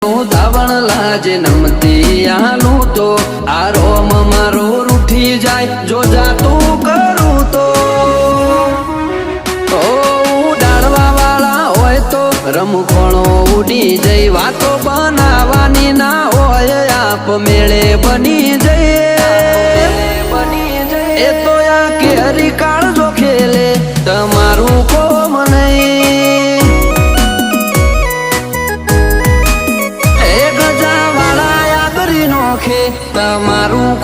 ધાવણ લાજે નમતી આલું તો આ રોમ મારો રૂઠી જાય જો જાતું કરું તો ઉડાડવા વાળા હોય તો રમખોણો ઉડી જઈ વાતો બનાવવાની ના હોય આપ મેળે બની જઈએ એ તો આ કેરી કાળજો ખેલે તમારું કોમ નહીં તમારું